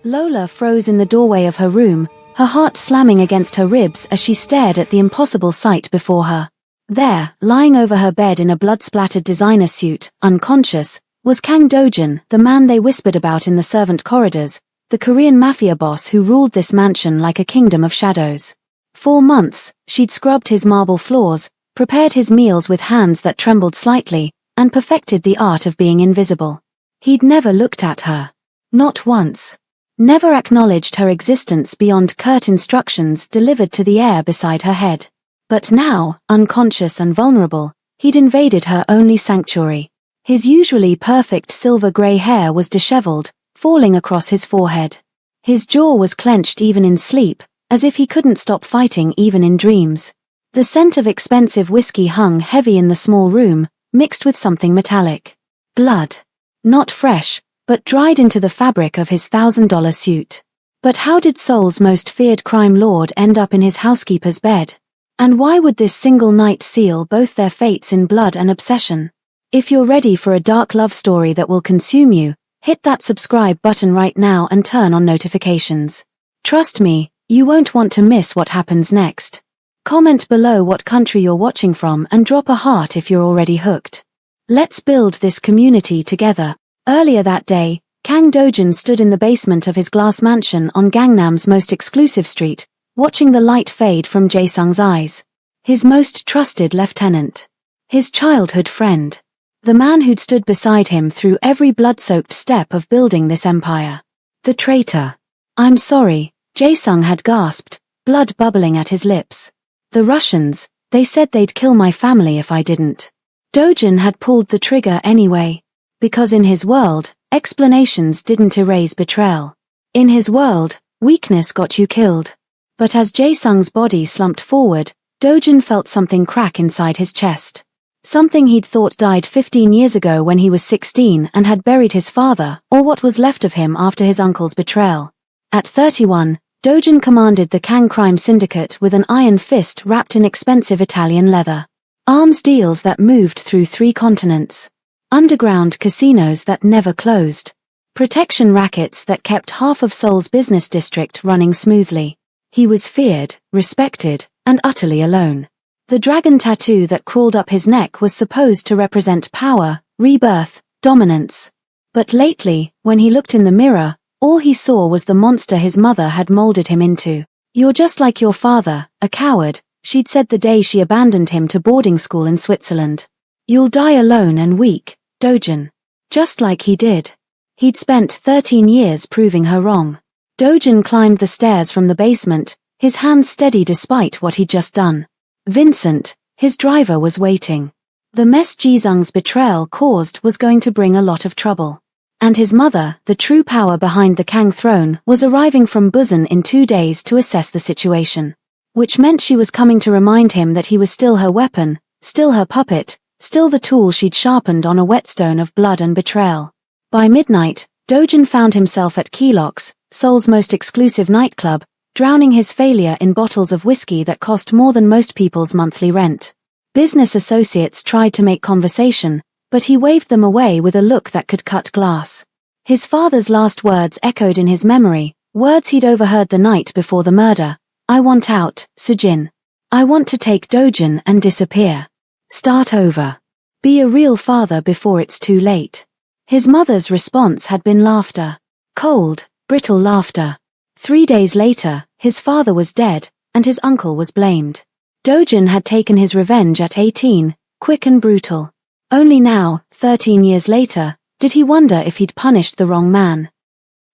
Lola froze in the doorway of her room, her heart slamming against her ribs as she stared at the impossible sight before her. There, lying over her bed in a blood-splattered designer suit, unconscious, was Kang Do-jin, the man they whispered about in the servant corridors, the Korean Mafia boss who ruled this mansion like a kingdom of shadows. For months, she'd scrubbed his marble floors, prepared his meals with hands that trembled slightly, and perfected the art of being invisible. He'd never looked at her. Not once. Never acknowledged her existence beyond curt instructions delivered to the air beside her head. But now, unconscious and vulnerable, he'd invaded her only sanctuary. His usually perfect silver-grey hair was disheveled, falling across his forehead. His jaw was clenched even in sleep, as if he couldn't stop fighting even in dreams. The scent of expensive whiskey hung heavy in the small room, mixed with something metallic. Blood. Not fresh, but dried into the fabric of his $1,000 suit. But how did Seoul's most feared crime lord end up in his housekeeper's bed? And why would this single night seal both their fates in blood and obsession? If you're ready for a dark love story that will consume you, hit that subscribe button right now and turn on notifications. Trust me, you won't want to miss what happens next. Comment below what country you're watching from and drop a heart if you're already hooked. Let's build this community together. Earlier that day, Kang Do-jin stood in the basement of his glass mansion on Gangnam's most exclusive street, watching the light fade from Jae-sung's eyes. His most trusted lieutenant. His childhood friend. The man who'd stood beside him through every blood-soaked step of building this empire. The traitor. "I'm sorry," Jae-sung had gasped, blood bubbling at his lips. "The Russians, they said they'd kill my family if I didn't." Do-jin had pulled the trigger anyway. Because in his world, explanations didn't erase betrayal. In his world, weakness got you killed. But as Jae-sung's body slumped forward, Do-jin felt something crack inside his chest. Something he'd thought died 15 years ago when he was 16 and had buried his father, or what was left of him after his uncle's betrayal. At 31, Do-jin commanded the Kang crime syndicate with an iron fist wrapped in expensive Italian leather. Arms deals that moved through 3 continents. Underground casinos that never closed. Protection rackets that kept half of Seoul's business district running smoothly. He was feared, respected, and utterly alone. The dragon tattoo that crawled up his neck was supposed to represent power, rebirth, dominance. But lately, when he looked in the mirror, all he saw was the monster his mother had molded him into. "You're just like your father, a coward," she'd said the day she abandoned him to boarding school in Switzerland. "You'll die alone and weak, Do-jin." Just like he did. He'd spent 13 years proving her wrong. Do-jin climbed the stairs from the basement, his hands steady despite what he'd just done. Vincent, his driver, was waiting. The mess Jae-sung's betrayal caused was going to bring a lot of trouble. And his mother, the true power behind the Kang throne, was arriving from Busan in 2 days to assess the situation. Which meant she was coming to remind him that he was still her weapon, still her puppet, still the tool she'd sharpened on a whetstone of blood and betrayal. By midnight, Do-jin found himself at Keloq's, Seoul's most exclusive nightclub, drowning his failure in bottles of whiskey that cost more than most people's monthly rent. Business associates tried to make conversation, but he waved them away with a look that could cut glass. His father's last words echoed in his memory, words he'd overheard the night before the murder. "I want out, Sujin. I want to take Do-jin and disappear. Start over. Be a real father before it's too late." His mother's response had been laughter. Cold, brittle laughter. 3 days later, his father was dead, and his uncle was blamed. Do-jin had taken his revenge at 18, quick and brutal. Only now, 13 years later, did he wonder if he'd punished the wrong man.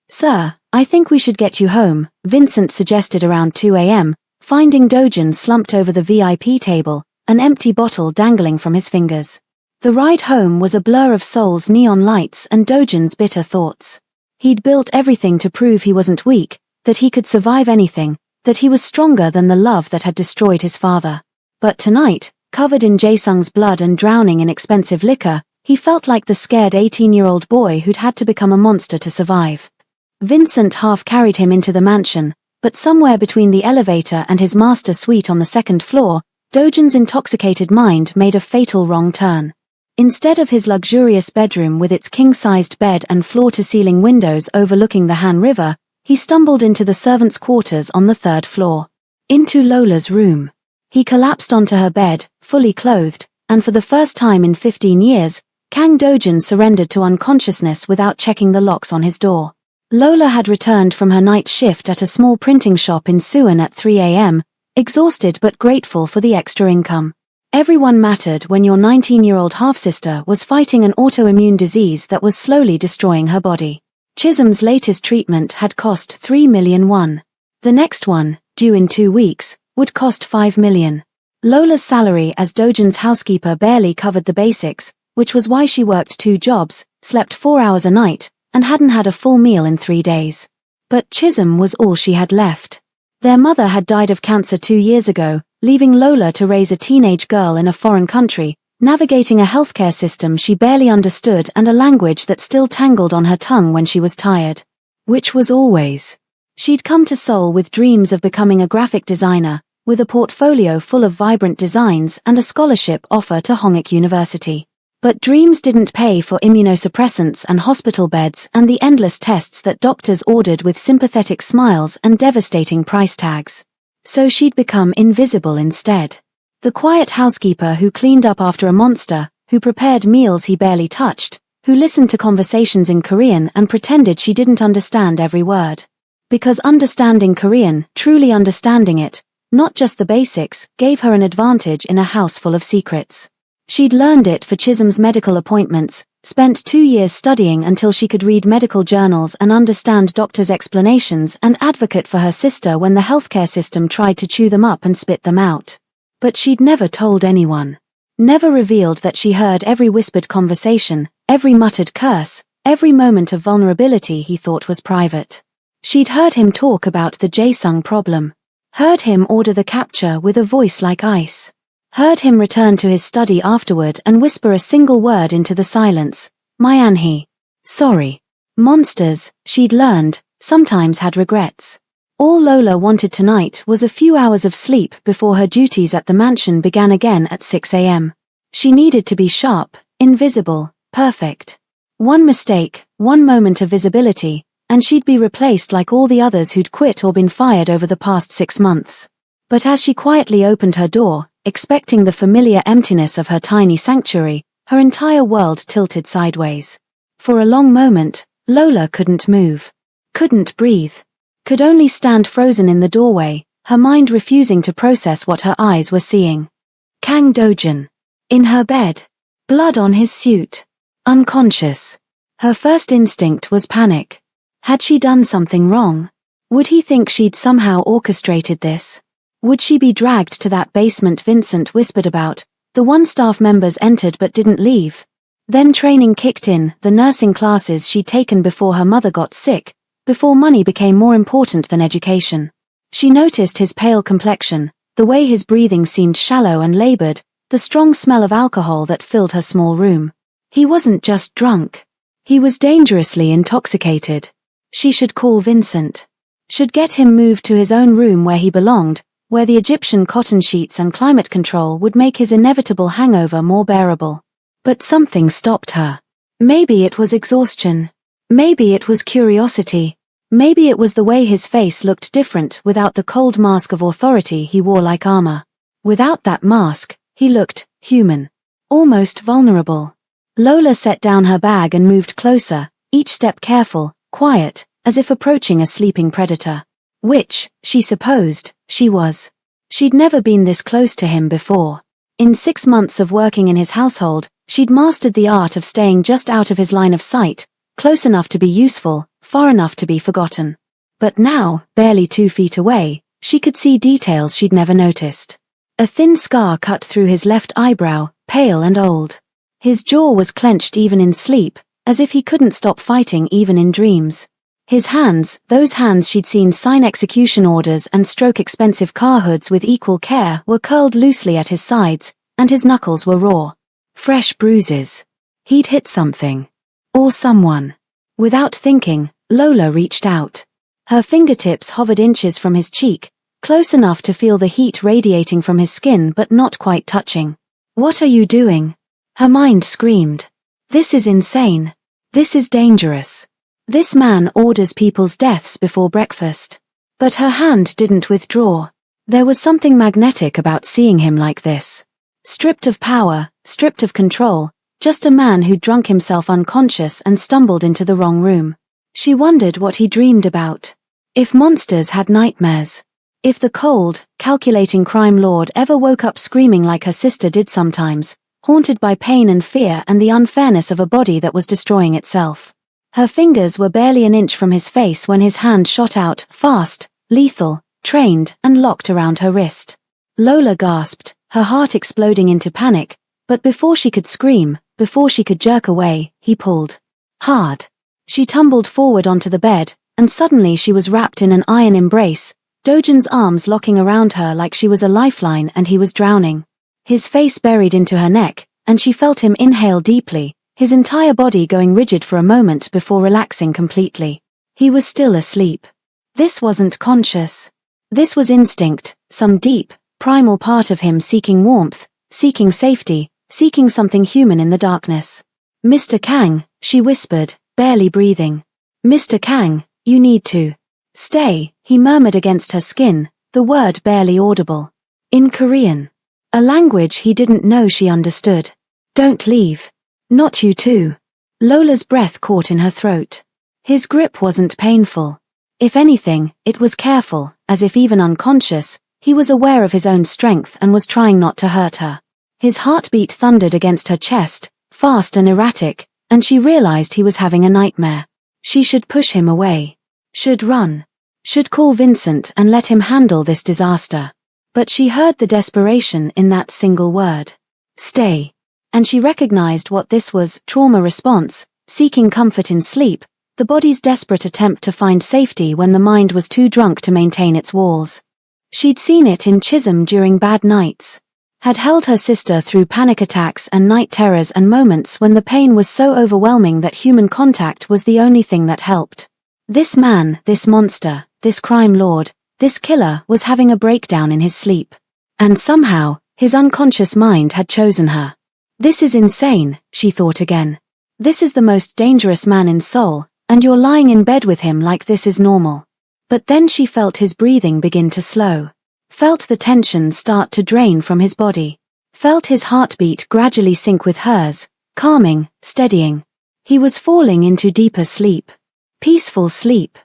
"Sir, I think we should get you home," Vincent suggested around 2 a.m., finding Do-jin slumped over the VIP table, an empty bottle dangling from his fingers. The ride home was a blur of Seoul's neon lights and Do-jin's bitter thoughts. He'd built everything to prove he wasn't weak, that he could survive anything, that he was stronger than the love that had destroyed his father. But tonight, covered in Jae-sung's blood and drowning in expensive liquor, he felt like the scared 18-year-old boy who'd had to become a monster to survive. Vincent half carried him into the mansion, but somewhere between the elevator and his master suite on the 2nd floor, Do-jin's intoxicated mind made a fatal wrong turn. Instead of his luxurious bedroom with its king-sized bed and floor-to-ceiling windows overlooking the Han River, He stumbled into the servants' quarters on the 3rd floor. Into Lola's room. He collapsed onto her bed, fully clothed, and for the first time in 15 years, Kang Dojin surrendered to unconsciousness without checking the locks on his door. Lola had returned from her night shift at a small printing shop in Suwon at 3 a.m., exhausted but grateful for the extra income. Everyone mattered when your 19-year-old half-sister was fighting an autoimmune disease that was slowly destroying her body. Chisholm's latest treatment had cost 3 million won. The next one, due in 2 weeks, would cost 5 million. Lola's salary as Dojin's housekeeper barely covered the basics, which was why she worked 2 jobs, slept 4 hours a night, and hadn't had a full meal in 3 days. But Chisholm was all she had left. Their mother had died of cancer 2 years ago, leaving Lola to raise a teenage girl in a foreign country, navigating a healthcare system she barely understood and a language that still tangled on her tongue when she was tired. Which was always. She'd come to Seoul with dreams of becoming a graphic designer, with a portfolio full of vibrant designs and a scholarship offer to Hongik University. But dreams didn't pay for immunosuppressants and hospital beds and the endless tests that doctors ordered with sympathetic smiles and devastating price tags. So she'd become invisible instead. The quiet housekeeper who cleaned up after a monster, who prepared meals he barely touched, who listened to conversations in Korean and pretended she didn't understand every word. Because understanding Korean, truly understanding it, not just the basics, gave her an advantage in a house full of secrets. She'd learned it for Chisholm's medical appointments, spent 2 years studying until she could read medical journals and understand doctors' explanations and advocate for her sister when the healthcare system tried to chew them up and spit them out. But she'd never told anyone. Never revealed that she heard every whispered conversation, every muttered curse, every moment of vulnerability he thought was private. She'd heard him talk about the Jaesung problem. Heard him order the capture with a voice like ice. Heard him return to his study afterward and whisper a single word into the silence. Myanhe. Sorry. Monsters, she'd learned, sometimes had regrets. All Lola wanted tonight was a few hours of sleep before her duties at the mansion began again at 6 a.m. She needed to be sharp, invisible, perfect. One mistake, one moment of visibility, and she'd be replaced like all the others who'd quit or been fired over the past 6 months. But as she quietly opened her door, expecting the familiar emptiness of her tiny sanctuary, her entire world tilted sideways. For a long moment, Lola couldn't move. Couldn't breathe. Could only stand frozen in the doorway, her mind refusing to process what her eyes were seeing. Kang Dojin. In her bed. Blood on his suit. Unconscious. Her first instinct was panic. Had she done something wrong? Would he think she'd somehow orchestrated this? Would she be dragged to that basement Vincent whispered about, the one staff members entered but didn't leave? Then training kicked in, the nursing classes she'd taken before her mother got sick, before money became more important than education. She noticed his pale complexion, the way his breathing seemed shallow and labored, the strong smell of alcohol that filled her small room. He wasn't just drunk. He was dangerously intoxicated. She should call Vincent. Should get him moved to his own room where he belonged, where the Egyptian cotton sheets and climate control would make his inevitable hangover more bearable. But something stopped her. Maybe it was exhaustion. Maybe it was curiosity. Maybe it was the way his face looked different without the cold mask of authority he wore like armor. Without that mask, he looked human. Almost vulnerable. Lola set down her bag and moved closer, each step careful, quiet, as if approaching a sleeping predator. Which, she supposed, she was. She'd never been this close to him before. In 6 months of working in his household, she'd mastered the art of staying just out of his line of sight, close enough to be useful, far enough to be forgotten. But now, barely 2 feet away, she could see details she'd never noticed. A thin scar cut through his left eyebrow, pale and old. His jaw was clenched even in sleep, as if he couldn't stop fighting even in dreams. His hands, those hands she'd seen sign execution orders and stroke expensive car hoods with equal care, were curled loosely at his sides, and his knuckles were raw. Fresh bruises. He'd hit something. Or someone. Without thinking, Lola reached out. Her fingertips hovered inches from his cheek, close enough to feel the heat radiating from his skin but not quite touching. What are you doing? Her mind screamed. This is insane. This is dangerous. This man orders people's deaths before breakfast. But her hand didn't withdraw. There was something magnetic about seeing him like this. Stripped of power, stripped of control, just a man who'd drunk himself unconscious and stumbled into the wrong room. She wondered what he dreamed about. If monsters had nightmares. If the cold, calculating crime lord ever woke up screaming like her sister did sometimes, haunted by pain and fear and the unfairness of a body that was destroying itself. Her fingers were barely an inch from his face when his hand shot out, fast, lethal, trained, and locked around her wrist. Lola gasped, her heart exploding into panic, but before she could scream, before she could jerk away, he pulled. Hard. She tumbled forward onto the bed, and suddenly she was wrapped in an iron embrace, Dojan's arms locking around her like she was a lifeline and he was drowning. His face buried into her neck, and she felt him inhale deeply, his entire body going rigid for a moment before relaxing completely. He was still asleep. This wasn't conscious. This was instinct, some deep, primal part of him seeking warmth, seeking safety, seeking something human in the darkness. Mr. Kang, she whispered, barely breathing. Mr. Kang, you need to stay, he murmured against her skin, the word barely audible. In Korean. A language he didn't know she understood. Don't leave. Not you too. Lola's breath caught in her throat. His grip wasn't painful. If anything, it was careful, as if even unconscious, he was aware of his own strength and was trying not to hurt her. His heartbeat thundered against her chest, fast and erratic, and she realized he was having a nightmare. She should push him away. Should run. Should call Vincent and let him handle this disaster. But she heard the desperation in that single word. Stay. And she recognized what this was, trauma response, seeking comfort in sleep, the body's desperate attempt to find safety when the mind was too drunk to maintain its walls. She'd seen it in Chisholm during bad nights. Had held her sister through panic attacks and night terrors and moments when the pain was so overwhelming that human contact was the only thing that helped. This man, this monster, this crime lord, this killer was having a breakdown in his sleep. And somehow, his unconscious mind had chosen her. This is insane, she thought again. This is the most dangerous man in Seoul, and you're lying in bed with him like this is normal. But then she felt his breathing begin to slow. Felt the tension start to drain from his body. Felt his heartbeat gradually sink with hers, calming, steadying. He was falling into deeper sleep. Peaceful sleep.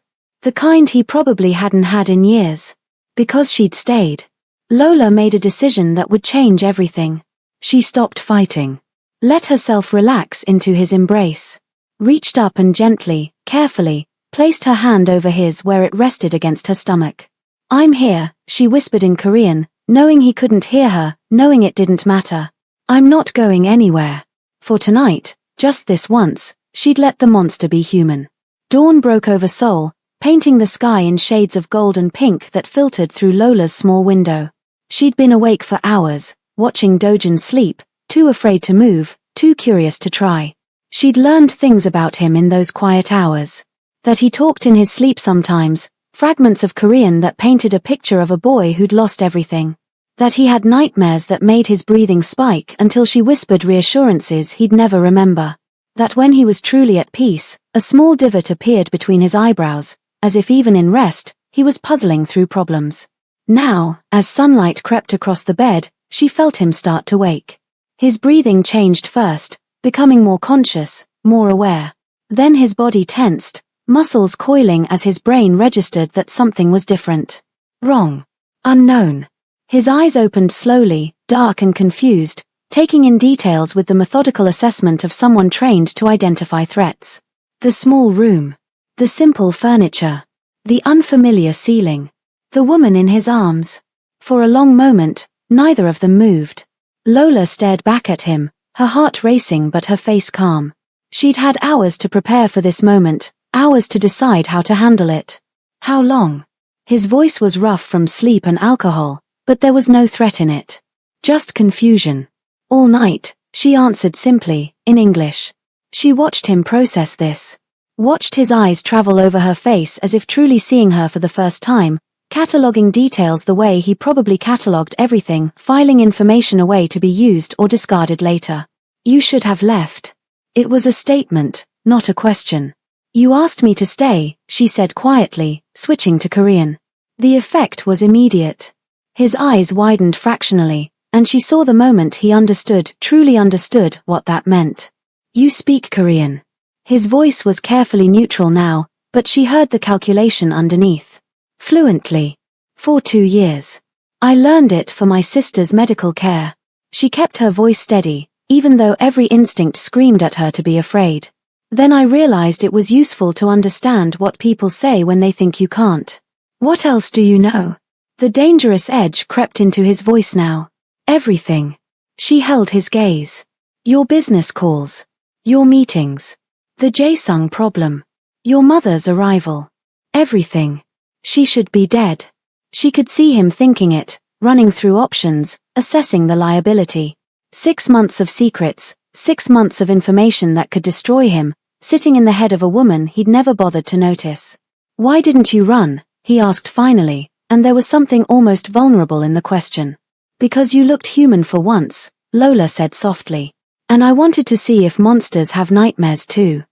The kind he probably hadn't had in years. Because she'd stayed. Lola made a decision that would change everything. She stopped fighting. Let herself relax into his embrace. Reached up and gently, carefully, placed her hand over his where it rested against her stomach. I'm here, she whispered in Korean, knowing he couldn't hear her, knowing it didn't matter. I'm not going anywhere. For tonight, just this once, she'd let the monster be human. Dawn broke over Seoul, painting the sky in shades of gold and pink that filtered through Lola's small window. She'd been awake for hours, watching Dojan sleep, too afraid to move, too curious to try. She'd learned things about him in those quiet hours. That he talked in his sleep sometimes, fragments of Korean that painted a picture of a boy who'd lost everything. That he had nightmares that made his breathing spike until she whispered reassurances he'd never remember. That when he was truly at peace, a small divot appeared between his eyebrows, as if even in rest, he was puzzling through problems. Now, as sunlight crept across the bed, she felt him start to wake. His breathing changed first, becoming more conscious, more aware. Then his body tensed, muscles coiling as his brain registered that something was different. Wrong. Unknown. His eyes opened slowly, dark and confused, taking in details with the methodical assessment of someone trained to identify threats. The small room. The simple furniture. The unfamiliar ceiling. The woman in his arms. For a long moment, neither of them moved. Lola stared back at him, her heart racing but her face calm. She'd had hours to prepare for this moment, hours to decide how to handle it. How long? His voice was rough from sleep and alcohol, but there was no threat in it. Just confusion. All night, she answered simply, in English. She watched him process this. Watched his eyes travel over her face as if truly seeing her for the first time, cataloguing details the way he probably catalogued everything, filing information away to be used or discarded later. You should have left. It was a statement, not a question. You asked me to stay, she said quietly, switching to Korean. The effect was immediate. His eyes widened fractionally, and she saw the moment he understood, truly understood, what that meant. You speak Korean. His voice was carefully neutral now, but she heard the calculation underneath. Fluently. For 2 years. I learned it for my sister's medical care. She kept her voice steady, even though every instinct screamed at her to be afraid. Then I realized it was useful to understand what people say when they think you can't. What else do you know? The dangerous edge crept into his voice now. Everything. She held his gaze. Your business calls. Your meetings. The Jae-sung problem. Your mother's arrival. Everything. She should be dead. She could see him thinking it, running through options, assessing the liability. 6 months of secrets, 6 months of information that could destroy him, sitting in the head of a woman he'd never bothered to notice. Why didn't you run? He asked finally, and there was something almost vulnerable in the question. Because you looked human for once, Lola said softly. And I wanted to see if monsters have nightmares too.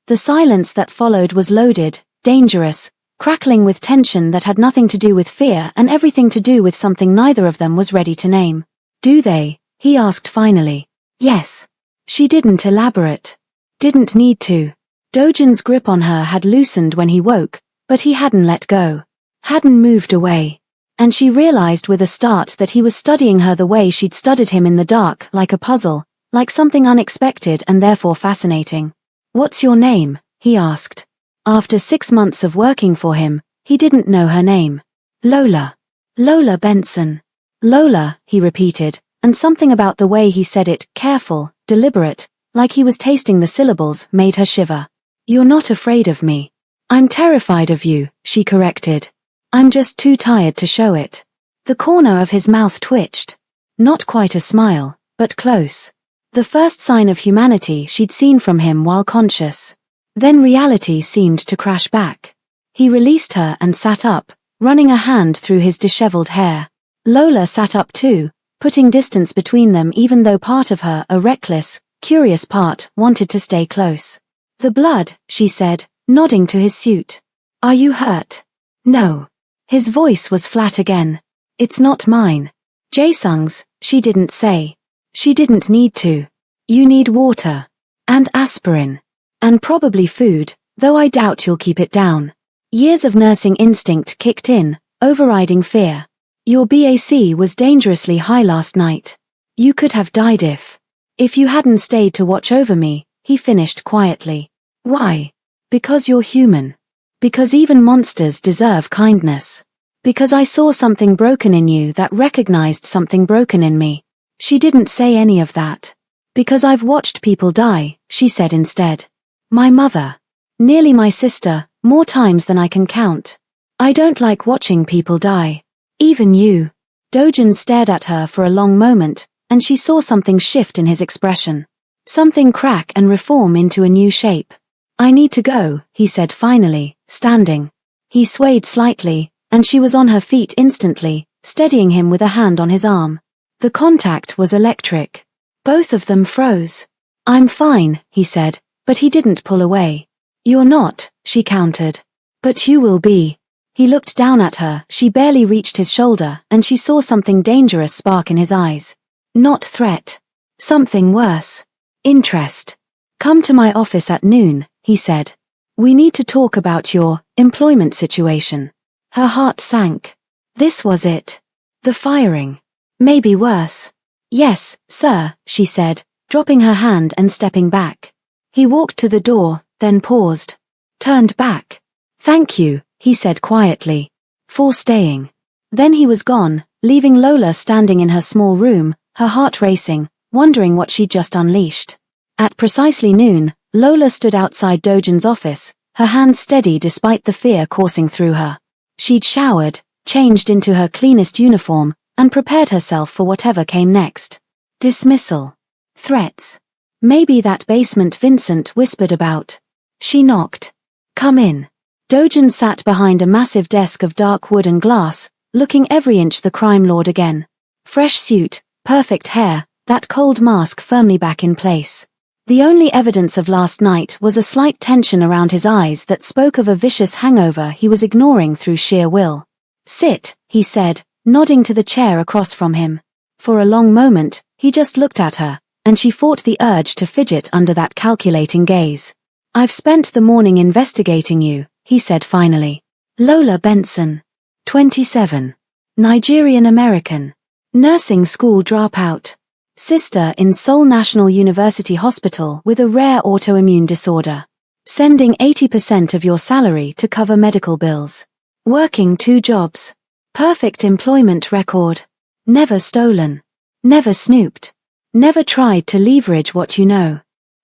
The silence that followed was loaded, dangerous, crackling with tension that had nothing to do with fear and everything to do with something neither of them was ready to name. Do they? He asked finally. Yes. She didn't elaborate. Didn't need to. Dojin's grip on her had loosened when he woke, but he hadn't let go. Hadn't moved away. And she realized with a start that he was studying her the way she'd studied him in the dark, like a puzzle, like something unexpected and therefore fascinating. What's your name? He asked. After 6 months of working for him, he didn't know her name. Lola. Lola Benson. Lola, he repeated, and something about the way he said it, careful, deliberate, like he was tasting the syllables, made her shiver. You're not afraid of me. I'm terrified of you, she corrected. I'm just too tired to show it. The corner of his mouth twitched. Not quite a smile, but close. The first sign of humanity she'd seen from him while conscious. Then reality seemed to crash back. He released her and sat up, running a hand through his disheveled hair. Lola sat up too, putting distance between them even though part of her, a reckless, curious part, wanted to stay close. The blood, she said, nodding to his suit. Are you hurt? No. His voice was flat again. It's not mine. Jae-sung's, she didn't say. She didn't need to. You need water. And aspirin. And probably food, though I doubt you'll keep it down. Years of nursing instinct kicked in, overriding fear. Your BAC was dangerously high last night. You could have died if you hadn't stayed to watch over me, he finished quietly. Why? Because you're human. Because even monsters deserve kindness. Because I saw something broken in you that recognized something broken in me. She didn't say any of that. Because I've watched people die, she said instead. My mother. Nearly my sister, more times than I can count. I don't like watching people die. Even you. Dojin stared at her for a long moment, and she saw something shift in his expression. Something crack and reform into a new shape. I need to go, he said finally, standing. He swayed slightly, and she was on her feet instantly, steadying him with a hand on his arm. The contact was electric. Both of them froze. I'm fine, he said, but he didn't pull away. You're not, she countered. But you will be. He looked down at her, she barely reached his shoulder, and she saw something dangerous spark in his eyes. Not threat. Something worse. Interest. Come to my office at noon, he said. We need to talk about your employment situation. Her heart sank. This was it. The firing. Maybe worse. Yes, sir, she said, dropping her hand and stepping back. He walked to the door, then paused. Turned back. Thank you, he said quietly. For staying. Then he was gone, leaving Lola standing in her small room, her heart racing, wondering what she'd just unleashed. At precisely noon, Lola stood outside Dojin's office, her hand steady despite the fear coursing through her. She'd showered, changed into her cleanest uniform, and prepared herself for whatever came next. Dismissal. Threats. Maybe that basement Vincent whispered about. She knocked. Come in. Dojin sat behind a massive desk of dark wood and glass, looking every inch the crime lord again. Fresh suit, perfect hair, that cold mask firmly back in place. The only evidence of last night was a slight tension around his eyes that spoke of a vicious hangover he was ignoring through sheer will. "Sit," he said, nodding to the chair across from him. For a long moment, he just looked at her, and she fought the urge to fidget under that calculating gaze. "I've spent the morning investigating you," he said finally. "Lola Benson. 27. Nigerian-American. Nursing school dropout. Sister in Seoul National University Hospital with a rare autoimmune disorder. Sending 80% of your salary to cover medical bills. Working 2 jobs. Perfect employment record. Never stolen. Never snooped. Never tried to leverage what you know."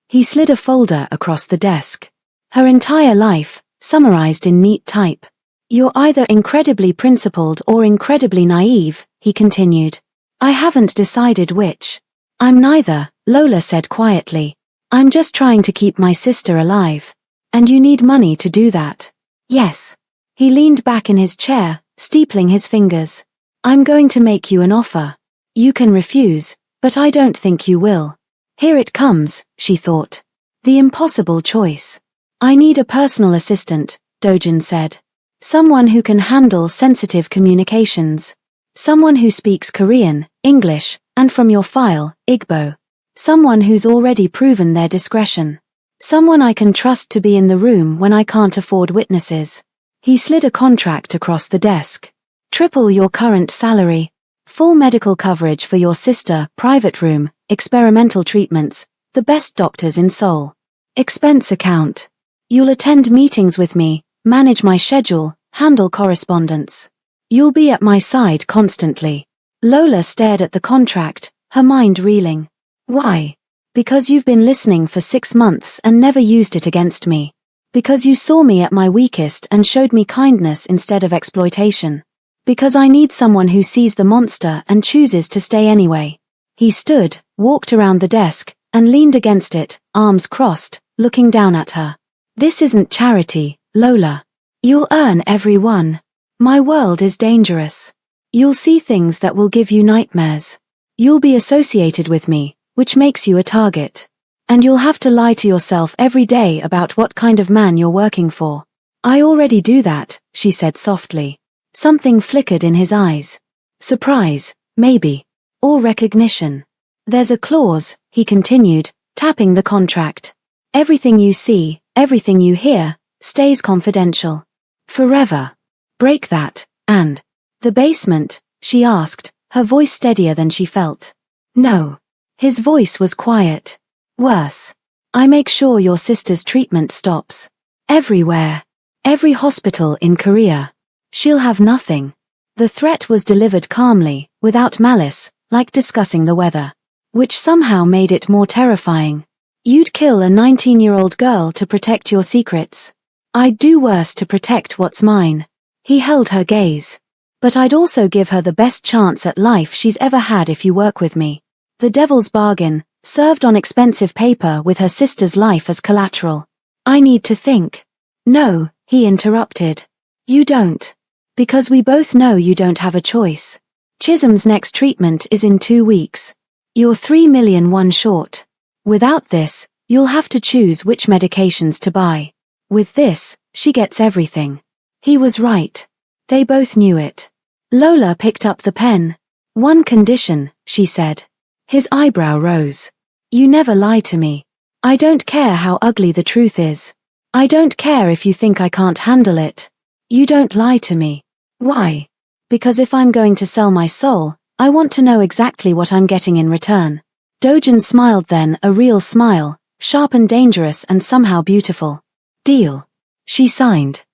He slid a folder across the desk. "Her entire life, summarized in neat type. You're either incredibly principled or incredibly naive," he continued. "I haven't decided which." "I'm neither," Lola said quietly. "I'm just trying to keep my sister alive. And you need money to do that." "Yes." He leaned back in his chair, steepling his fingers. "I'm going to make you an offer. You can refuse, but I don't think you will." Here it comes, she thought. The impossible choice. "I need a personal assistant," Dojin said. "Someone who can handle sensitive communications. Someone who speaks Korean, English, and from your file, Igbo. Someone who's already proven their discretion. Someone I can trust to be in the room when I can't afford witnesses." He slid a contract across the desk. "Triple your current salary. Full medical coverage for your sister, private room, experimental treatments, the best doctors in Seoul. Expense account. You'll attend meetings with me, manage my schedule, handle correspondence. You'll be at my side constantly." Lola stared at the contract, her mind reeling. "Why?" "Because you've been listening for 6 months and never used it against me. Because you saw me at my weakest and showed me kindness instead of exploitation. Because I need someone who sees the monster and chooses to stay anyway." He stood, walked around the desk, and leaned against it, arms crossed, looking down at her. "This isn't charity, Lola. You'll earn every one. My world is dangerous. You'll see things that will give you nightmares. You'll be associated with me, which makes you a target. And you'll have to lie to yourself every day about what kind of man you're working for." "I already do that," she said softly. Something flickered in his eyes. Surprise, maybe. Or recognition. "There's a clause," he continued, tapping the contract. "Everything you see, everything you hear, stays confidential. Forever. Break that, and—" "The basement?" she asked, her voice steadier than she felt. "No." His voice was quiet. "Worse. I make sure your sister's treatment stops. Everywhere. Every hospital in Korea. She'll have nothing." The threat was delivered calmly, without malice, like discussing the weather. Which somehow made it more terrifying. "You'd kill a 19-year-old girl to protect your secrets. I'd do worse to protect what's mine." He held her gaze. "But I'd also give her the best chance at life she's ever had if you work with me. The devil's bargain, served on expensive paper with her sister's life as collateral." "I need to think." "No," he interrupted. "You don't. Because we both know you don't have a choice. Chisholm's next treatment is in 2 weeks. You're 3 million one short. Without this, you'll have to choose which medications to buy. With this, she gets everything." He was right. They both knew it. Lola picked up the pen. "One condition," she said. His eyebrow rose. "You never lie to me. I don't care how ugly the truth is. I don't care if you think I can't handle it. You don't lie to me." "Why?" "Because if I'm going to sell my soul, I want to know exactly what I'm getting in return." Dojin smiled then, a real smile, sharp and dangerous and somehow beautiful. "Deal." She signed.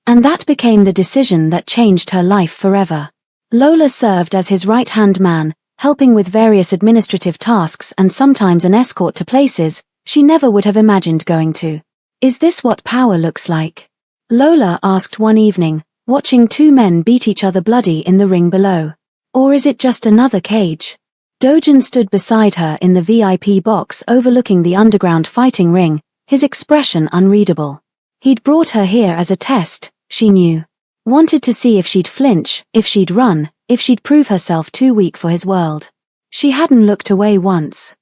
And that became the decision that changed her life forever. Lola served as his right-hand man, helping with various administrative tasks and sometimes an escort to places she never would have imagined going to. "Is this what power looks like?" Lola asked one evening, watching 2 men beat each other bloody in the ring below. "Or is it just another cage?" Dojin stood beside her in the VIP box overlooking the underground fighting ring, his expression unreadable. He'd brought her here as a test, she knew. Wanted to see if she'd flinch, if she'd run, if she'd prove herself too weak for his world. She hadn't looked away once.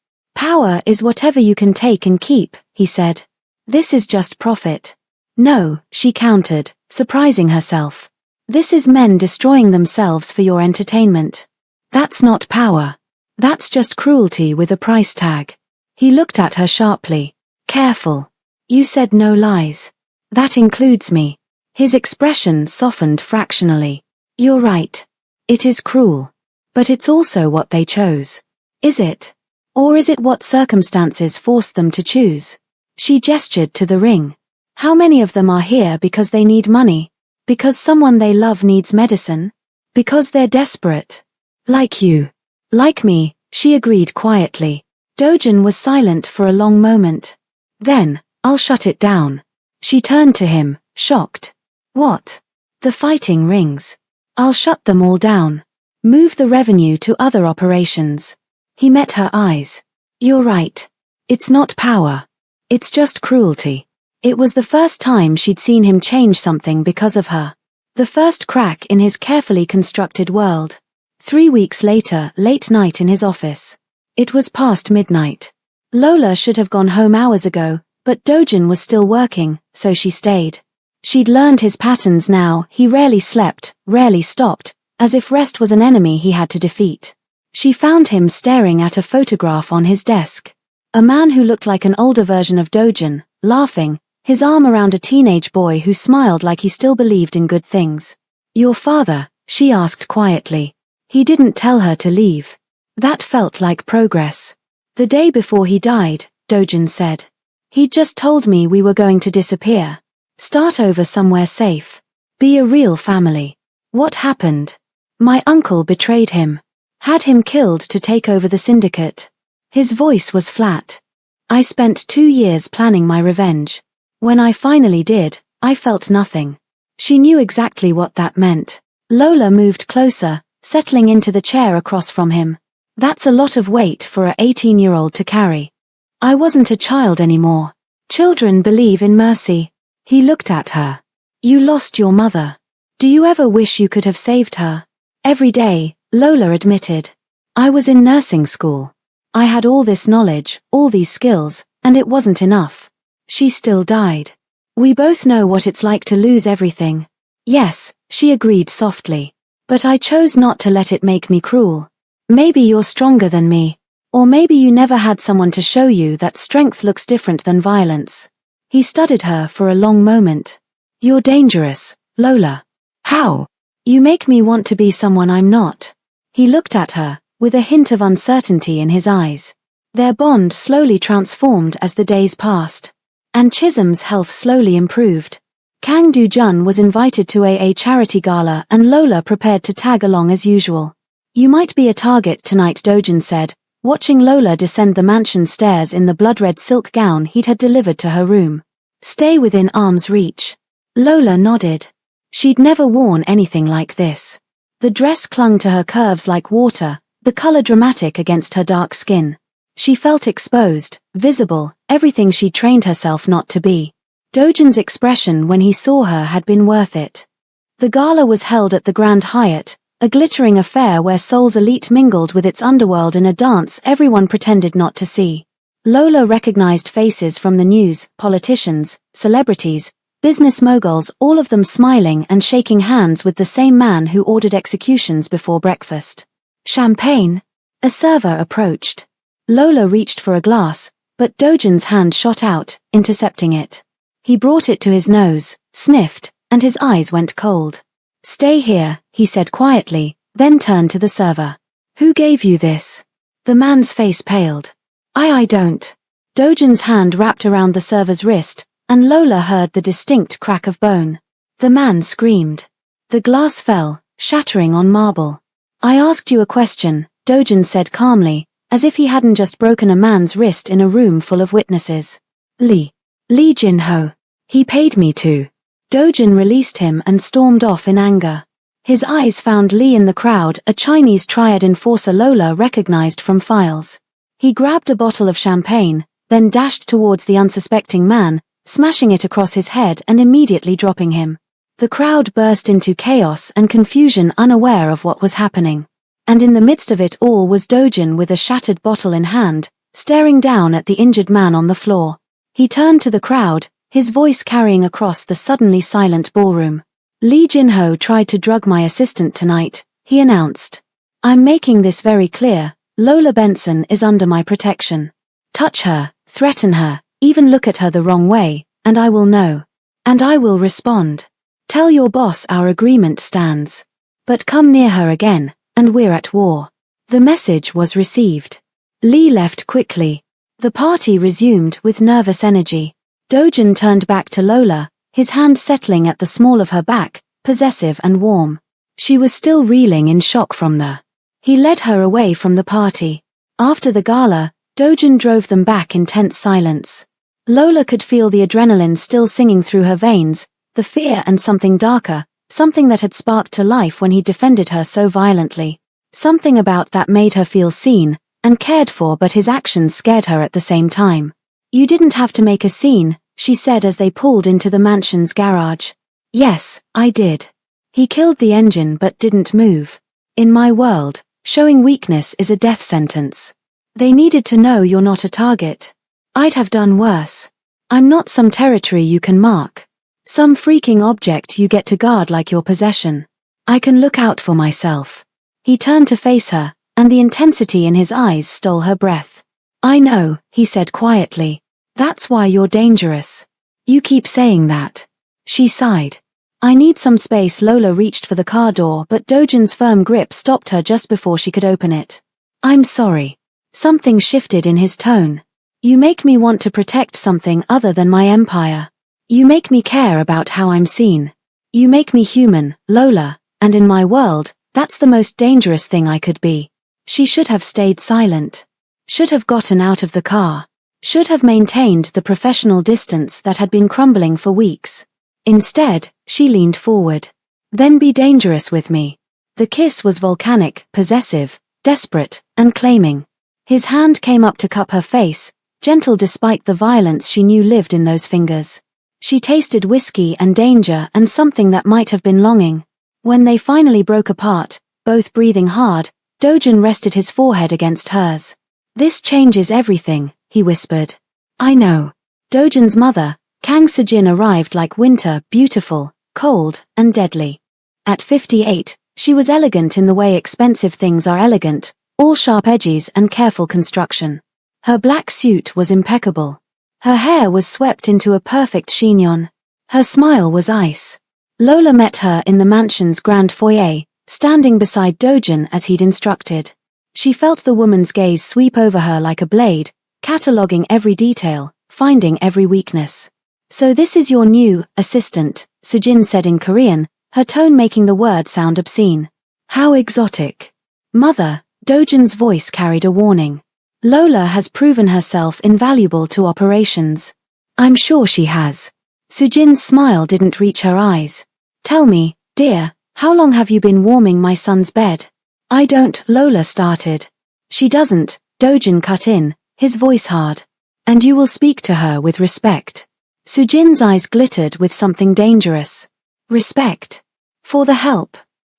Power is whatever you can take and keep, he said. This is just profit. No, she countered, surprising herself. This is men destroying themselves for your entertainment. That's not power. That's just cruelty with a price tag. He looked at her sharply. Careful. You said no lies. That includes me. His expression softened fractionally. You're right. It is cruel. But it's also what they chose. Is it? Or is it what circumstances forced them to choose? She gestured to the ring. How many of them are here because they need money? Because someone they love needs medicine? Because they're desperate? Like you. Like me, she agreed quietly. Dojin was silent for a long moment. Then, I'll shut it down. She turned to him, shocked. What? The fighting rings. I'll shut them all down. Move the revenue to other operations. He met her eyes. You're right. It's not power. It's just cruelty. It was the first time she'd seen him change something because of her. The first crack in his carefully constructed world. 3 weeks later, late night in his office. It was past midnight. Lola should have gone home hours ago, but Dojin was still working, so she stayed. She'd learned his patterns now. He rarely slept, rarely stopped, as if rest was an enemy he had to defeat. She found him staring at a photograph on his desk. A man who looked like an older version of Dojin, laughing, his arm around a teenage boy who smiled like he still believed in good things. Your father, she asked quietly. He didn't tell her to leave. That felt like progress. The day before he died, Dojin said. He'd just told me we were going to disappear. Start over somewhere safe. Be a real family. What happened? My uncle betrayed him. Had him killed to take over the syndicate. His voice was flat. I spent 2 years planning my revenge. When I finally did, I felt nothing. She knew exactly what that meant. Lola moved closer, settling into the chair across from him. That's a lot of weight for a 18-year-old to carry. I wasn't a child anymore. Children believe in mercy. He looked at her. You lost your mother. Do you ever wish you could have saved her? Every day, Lola admitted. I was in nursing school. I had all this knowledge, all these skills, and it wasn't enough. She still died. We both know what it's like to lose everything. Yes, she agreed softly. But I chose not to let it make me cruel. Maybe you're stronger than me. Or maybe you never had someone to show you that strength looks different than violence. He studied her for a long moment. You're dangerous, Lola. How? You make me want to be someone I'm not. He looked at her, with a hint of uncertainty in his eyes. Their bond slowly transformed as the days passed. And Chisholm's health slowly improved. Kang Do-jun was invited to a charity gala and Lola prepared to tag along as usual. You might be a target tonight, Dojin said, watching Lola descend the mansion stairs in the blood-red silk gown he'd had delivered to her room. Stay within arm's reach. Lola nodded. She'd never worn anything like this. The dress clung to her curves like water, the color dramatic against her dark skin. She felt exposed, visible, everything she trained herself not to be. Dojin's expression when he saw her had been worth it. The gala was held at the Grand Hyatt, a glittering affair where Seoul's elite mingled with its underworld in a dance everyone pretended not to see. Lola recognized faces from the news, politicians, celebrities, business moguls, all of them smiling and shaking hands with the same man who ordered executions before breakfast. Champagne? A server approached. Lola reached for a glass, but Dojin's hand shot out, intercepting it. He brought it to his nose, sniffed, and his eyes went cold. Stay here, he said quietly, then turned to the server. Who gave you this? The man's face paled. I don't. Dojin's hand wrapped around the server's wrist, and Lola heard the distinct crack of bone. The man screamed. The glass fell, shattering on marble. I asked you a question, Dojin said calmly, as if he hadn't just broken a man's wrist in a room full of witnesses. Lee Jin-ho. He paid me to. Dojin released him and stormed off in anger. His eyes found Lee in the crowd, a Chinese triad enforcer Lola recognized from files. He grabbed a bottle of champagne, then dashed towards the unsuspecting man, smashing it across his head and immediately dropping him. The crowd burst into chaos and confusion, unaware of what was happening. And in the midst of it all was Dojin with a shattered bottle in hand, staring down at the injured man on the floor. He turned to the crowd, his voice carrying across the suddenly silent ballroom. Lee Jin-ho tried to drug my assistant tonight, he announced. I'm making this very clear, Lola Benson is under my protection. Touch her, threaten her, even look at her the wrong way, and I will know. And I will respond. Tell your boss our agreement stands. But come near her again, and we're at war. The message was received. Lee left quickly. The party resumed with nervous energy. Dojin turned back to Lola, his hand settling at the small of her back, possessive and warm. She was still reeling in shock from the. He led her away from the party. After the gala, Dojin drove them back in tense silence. Lola could feel the adrenaline still singing through her veins, the fear and something darker, something that had sparked to life when he defended her so violently. Something about that made her feel seen and cared for, but his actions scared her at the same time. You didn't have to make a scene, she said as they pulled into the mansion's garage. Yes, I did. He killed the engine but didn't move. In my world, showing weakness is a death sentence. They needed to know you're not a target. I'd have done worse. I'm not some territory you can mark. Some freaking object you get to guard like your possession. I can look out for myself. He turned to face her, and the intensity in his eyes stole her breath. I know, he said quietly. That's why you're dangerous. You keep saying that. She sighed. I need some space. Lola reached for the car door, but Dojin's firm grip stopped her just before she could open it. I'm sorry. Something shifted in his tone. You make me want to protect something other than my empire. You make me care about how I'm seen. You make me human, Lola, and in my world, that's the most dangerous thing I could be. She should have stayed silent. Should have gotten out of the car. Should have maintained the professional distance that had been crumbling for weeks. Instead, she leaned forward. Then be dangerous with me. The kiss was volcanic, possessive, desperate, and claiming. His hand came up to cup her face, gentle despite the violence she knew lived in those fingers. She tasted whiskey and danger and something that might have been longing. When they finally broke apart, both breathing hard, Dojin rested his forehead against hers. This changes everything, he whispered. I know. Dojin's mother, Kang Sejin, arrived like winter, beautiful, cold, and deadly. At 58, she was elegant in the way expensive things are elegant, all sharp edges and careful construction. Her black suit was impeccable. Her hair was swept into a perfect chignon. Her smile was ice. Lola met her in the mansion's grand foyer, standing beside Dojin as he'd instructed. She felt the woman's gaze sweep over her like a blade, cataloguing every detail, finding every weakness. So this is your new assistant, Sejin said in Korean, her tone making the word sound obscene. How exotic. Mother, Dojin's voice carried a warning. Lola has proven herself invaluable to operations. I'm sure she has. Sujin's smile didn't reach her eyes. Tell me, dear, how long have you been warming my son's bed? I don't, Lola started. She doesn't, Dojin cut in, his voice hard. And you will speak to her with respect. Sujin's eyes glittered with something dangerous. Respect. For the help.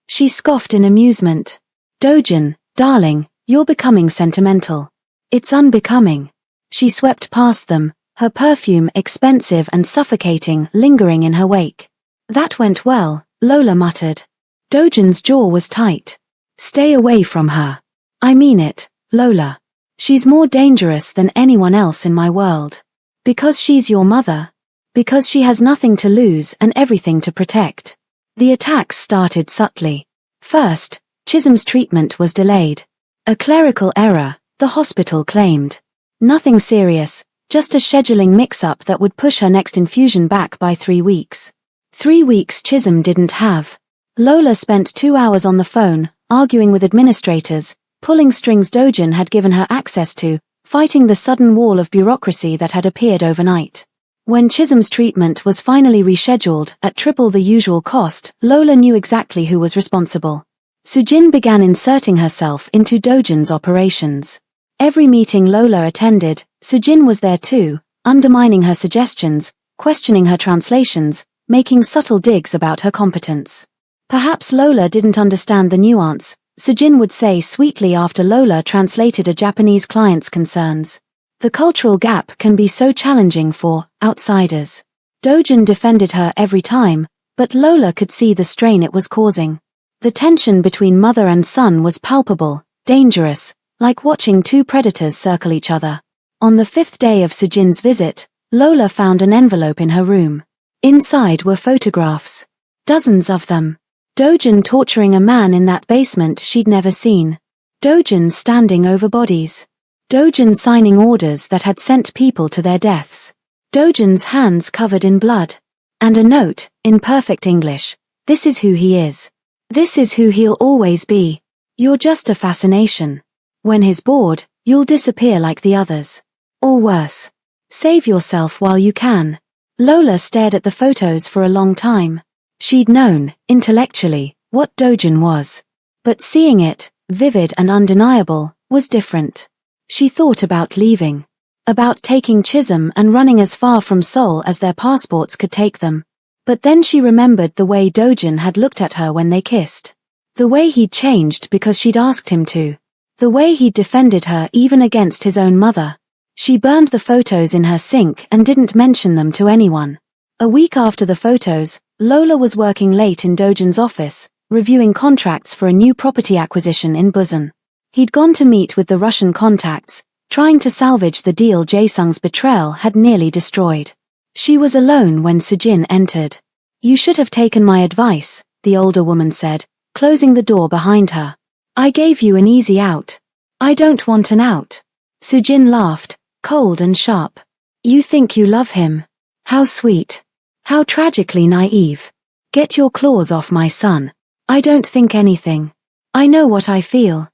She scoffed in amusement. Dojin, darling, you're becoming sentimental. It's unbecoming. She swept past them, her perfume expensive and suffocating lingering in her wake. That went well, Lola muttered. Dojin's jaw was tight. Stay away from her. I mean it, Lola. She's more dangerous than anyone else in my world. Because she's your mother. Because she has nothing to lose and everything to protect. The attacks started subtly. First, Chisholm's treatment was delayed. A clerical error, the hospital claimed. Nothing serious, just a scheduling mix-up that would push her next infusion back by 3 weeks. 3 weeks Chisholm didn't have. Lola spent 2 hours on the phone, arguing with administrators, pulling strings Dojin had given her access to, fighting the sudden wall of bureaucracy that had appeared overnight. When Chisholm's treatment was finally rescheduled at triple the usual cost, Lola knew exactly who was responsible. Sujin began inserting herself into Dojin's operations. Every meeting Lola attended, Sujin was there too, undermining her suggestions, questioning her translations, making subtle digs about her competence. Perhaps Lola didn't understand the nuance, Sujin would say sweetly after Lola translated a Japanese client's concerns. The cultural gap can be so challenging for outsiders. Dojin defended her every time, but Lola could see the strain it was causing. The tension between mother and son was palpable, dangerous, like watching two predators circle each other. On the 5th day of Sujin's visit, Lola found an envelope in her room. Inside were photographs. Dozens of them. Dojin torturing a man in that basement she'd never seen. Dojin standing over bodies. Dojin signing orders that had sent people to their deaths. Dojin's hands covered in blood. And a note, in perfect English. This is who he is. This is who he'll always be. You're just a fascination. When he's bored, you'll disappear like the others. Or worse. Save yourself while you can. Lola stared at the photos for a long time. She'd known, intellectually, what Dojin was. But seeing it, vivid and undeniable, was different. She thought about leaving. About taking Chisholm and running as far from Seoul as their passports could take them. But then she remembered the way Dojin had looked at her when they kissed. The way he'd changed because she'd asked him to. The way he'd defended her even against his own mother. She burned the photos in her sink and didn't mention them to anyone. A week after the photos, Lola was working late in Dojin's office, reviewing contracts for a new property acquisition in Busan. He'd gone to meet with the Russian contacts, trying to salvage the deal Jae-sung's betrayal had nearly destroyed. She was alone when Sujin entered. "You should have taken my advice," the older woman said, closing the door behind her. "I gave you an easy out. I don't want an out." Sujin laughed, cold and sharp. "You think you love him? How sweet. How tragically naive. Get your claws off my son. I don't think anything. I know what I feel.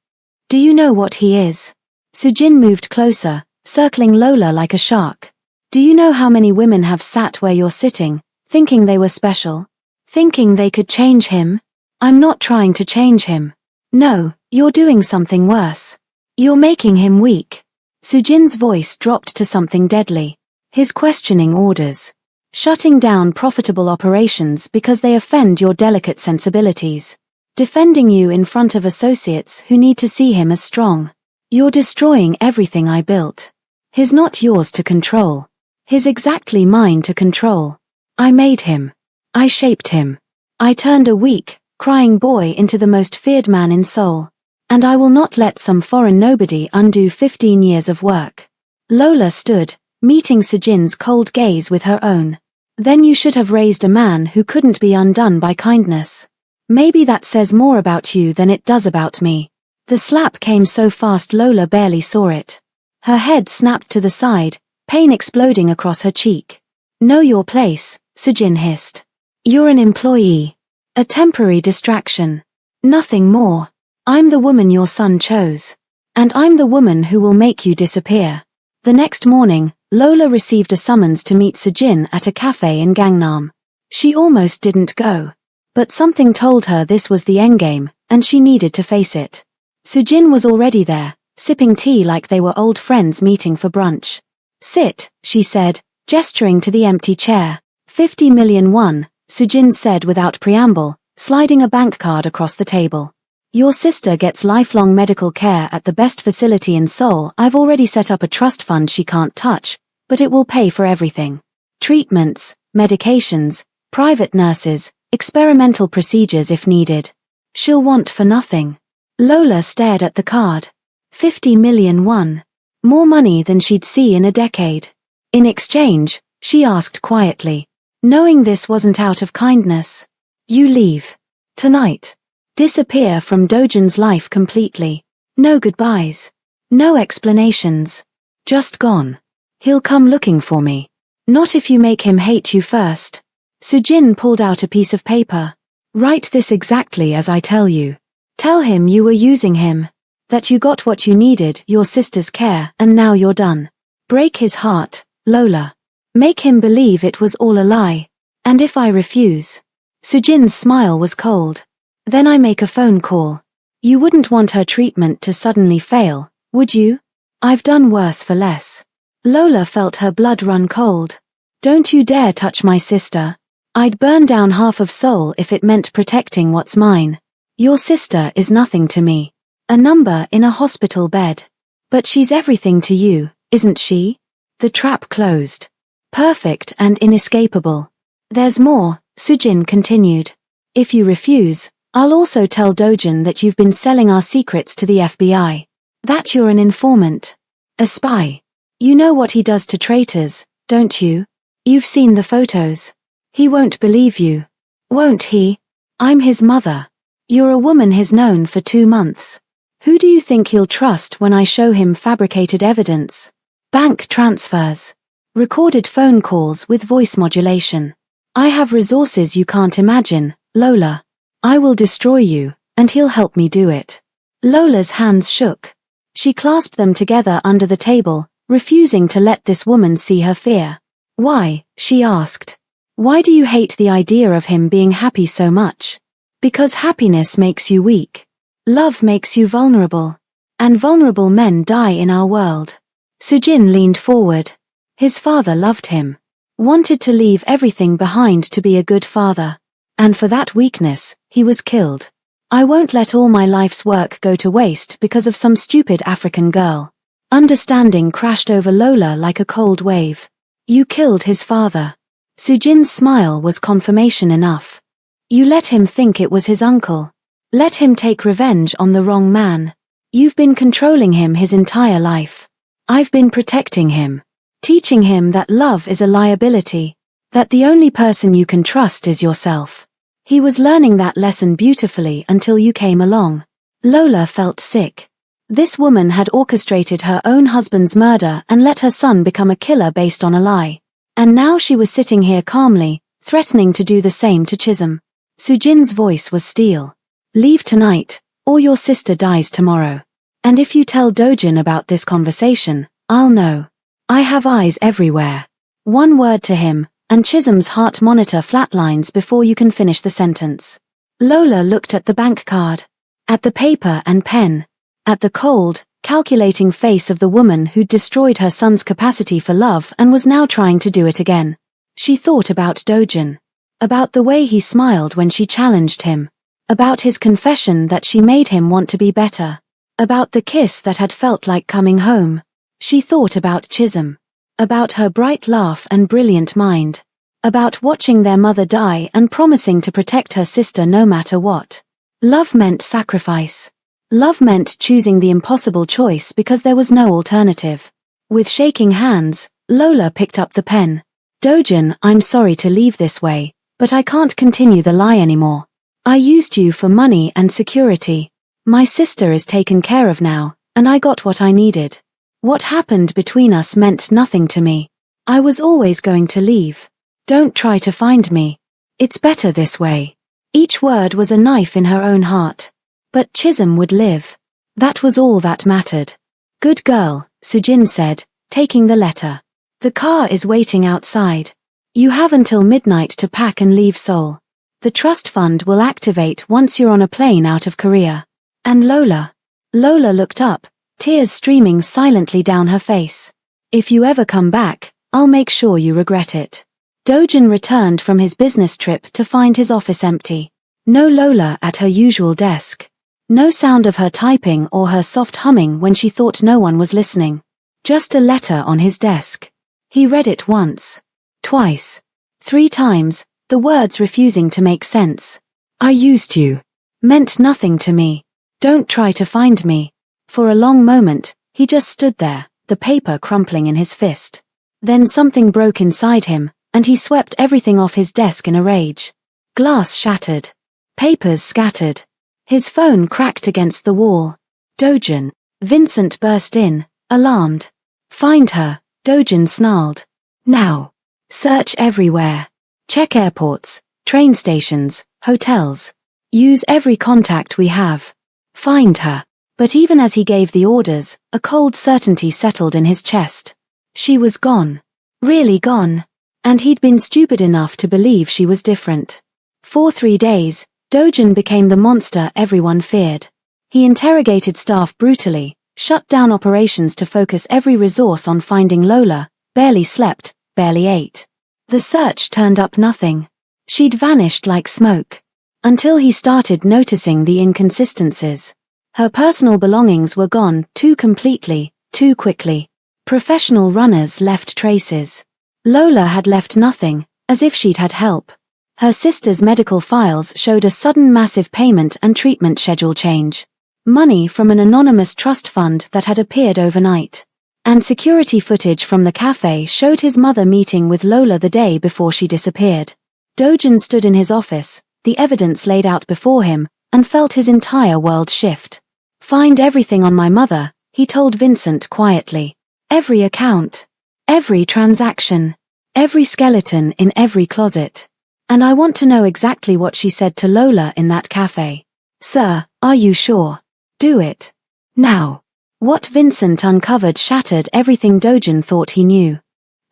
Do you know what he is?" Sujin moved closer, circling Lola like a shark. "Do you know how many women have sat where you're sitting, thinking they were special? Thinking they could change him? I'm not trying to change him. No, you're doing something worse. You're making him weak." Sujin's voice dropped to something deadly. His questioning orders. Shutting down profitable operations because they offend your delicate sensibilities. Defending you in front of associates who need to see him as strong. You're destroying everything I built. He's not yours to control. He's exactly mine to control. I made him. I shaped him. I turned a weak, crying boy into the most feared man in Seoul. And I will not let some foreign nobody undo 15 years of work. Lola stood, meeting Sujin's cold gaze with her own. "Then you should have raised a man who couldn't be undone by kindness. Maybe that says more about you than it does about me." The slap came so fast Lola barely saw it. Her head snapped to the side, pain exploding across her cheek. "Know your place," Sujin hissed. "You're an employee. A temporary distraction. Nothing more. I'm the woman your son chose. And I'm the woman who will make you disappear." The next morning, Lola received a summons to meet Sujin at a cafe in Gangnam. She almost didn't go. But something told her this was the endgame, and she needed to face it. Sujin was already there, sipping tea like they were old friends meeting for brunch. "Sit," she said, gesturing to the empty chair. 50 million won, Sujin said without preamble, sliding a bank card across the table. "Your sister gets lifelong medical care at the best facility in Seoul. I've already set up a trust fund she can't touch, but it will pay for everything. Treatments, medications, private nurses, experimental procedures if needed. She'll want for nothing." Lola stared at the card. 50 million won. More money than she'd see in a decade. In exchange, she asked quietly, knowing this wasn't out of kindness, "You leave. Tonight. Disappear from Dojin's life completely. No goodbyes. No explanations. Just gone. He'll come looking for me. Not if you make him hate you first." Sujin pulled out a piece of paper. "Write this exactly as I tell you. Tell him you were using him. That you got what you needed, your sister's care, and now you're done. Break his heart, Lola. Make him believe it was all a lie. And if I refuse?" Sujin's smile was cold. "Then I make a phone call. You wouldn't want her treatment to suddenly fail, would you? I've done worse for less." Lola felt her blood run cold. "Don't you dare touch my sister. I'd burn down half of Seoul if it meant protecting what's mine. Your sister is nothing to me. A number in a hospital bed. But she's everything to you, isn't she? The trap closed. Perfect and inescapable. There's more, Sujin continued. If you refuse, I'll also tell Dojin that you've been selling our secrets to the FBI. That you're an informant. A spy. You know what he does to traitors, don't you? You've seen the photos. He won't believe you. Won't he? I'm his mother. You're a woman he's known for 2 months. Who do you think he'll trust when I show him fabricated evidence? Bank transfers. Recorded phone calls with voice modulation. I have resources you can't imagine, Lola. I will destroy you, and he'll help me do it. Lola's hands shook. She clasped them together under the table, refusing to let this woman see her fear. Why? She asked. Why do you hate the idea of him being happy so much? Because happiness makes you weak. Love makes you vulnerable. And vulnerable men die in our world. Sujin leaned forward. His father loved him. Wanted to leave everything behind to be a good father. And for that weakness, he was killed. I won't let all my life's work go to waste because of some stupid African girl. Understanding crashed over Lola like a cold wave. You killed his father. Sujin's smile was confirmation enough. You let him think it was his uncle. Let him take revenge on the wrong man. You've been controlling him his entire life. I've been protecting him. Teaching him that love is a liability. That the only person you can trust is yourself. He was learning that lesson beautifully until you came along. Lola felt sick. This woman had orchestrated her own husband's murder and let her son become a killer based on a lie. And now she was sitting here calmly, threatening to do the same to Chisholm. Sujin's voice was steel. Leave tonight, or your sister dies tomorrow. And if you tell Dojin about this conversation, I'll know. I have eyes everywhere. One word to him, and Chisholm's heart monitor flatlines before you can finish the sentence. Lola looked at the bank card. At the paper and pen. At the cold, calculating face of the woman who'd destroyed her son's capacity for love and was now trying to do it again. She thought about Dojin. About the way he smiled when she challenged him. About his confession that she made him want to be better. About the kiss that had felt like coming home. She thought about Chisholm. About her bright laugh and brilliant mind. About watching their mother die and promising to protect her sister no matter what. Love meant sacrifice. Love meant choosing the impossible choice because there was no alternative. With shaking hands, Lola picked up the pen. Dojin, I'm sorry to leave this way, but I can't continue the lie anymore. I used you for money and security. My sister is taken care of now, and I got what I needed. What happened between us meant nothing to me. I was always going to leave. Don't try to find me. It's better this way. Each word was a knife in her own heart. But Chisholm would live. That was all that mattered. Good girl, Sujin said, taking the letter. The car is waiting outside. You have until midnight to pack and leave Seoul. The trust fund will activate once you're on a plane out of Korea. And Lola. Lola looked up, tears streaming silently down her face. If you ever come back, I'll make sure you regret it. Dojin returned from his business trip to find his office empty. No Lola at her usual desk. No sound of her typing or her soft humming when she thought no one was listening. Just a letter on his desk. He read it once. Twice. 3 times, the words refusing to make sense. I used you. Meant nothing to me. Don't try to find me. For a long moment, he just stood there, the paper crumpling in his fist. Then something broke inside him, and he swept everything off his desk in a rage. Glass shattered. Papers scattered. His phone cracked against the wall. Dojin. Vincent burst in, alarmed. Find her, Dojin snarled. Now. Search everywhere. Check airports, train stations, hotels. Use every contact we have. Find her. But even as he gave the orders, a cold certainty settled in his chest. She was gone. Really gone. And he'd been stupid enough to believe she was different. For 3 days, Dojin became the monster everyone feared. He interrogated staff brutally, shut down operations to focus every resource on finding Lola, barely slept, barely ate. The search turned up nothing. She'd vanished like smoke. Until he started noticing the inconsistencies. Her personal belongings were gone too completely, too quickly. Professional runners left traces. Lola had left nothing, as if she'd had help. Her sister's medical files showed a sudden massive payment and treatment schedule change. Money from an anonymous trust fund that had appeared overnight. And security footage from the cafe showed his mother meeting with Lola the day before she disappeared. Dojin stood in his office, the evidence laid out before him, and felt his entire world shift. "Find everything on my mother," he told Vincent quietly. "Every account. Every transaction. Every skeleton in every closet. And I want to know exactly what she said to Lola in that cafe." "Sir, are you sure? Do it. Now." What Vincent uncovered shattered everything Dojin thought he knew.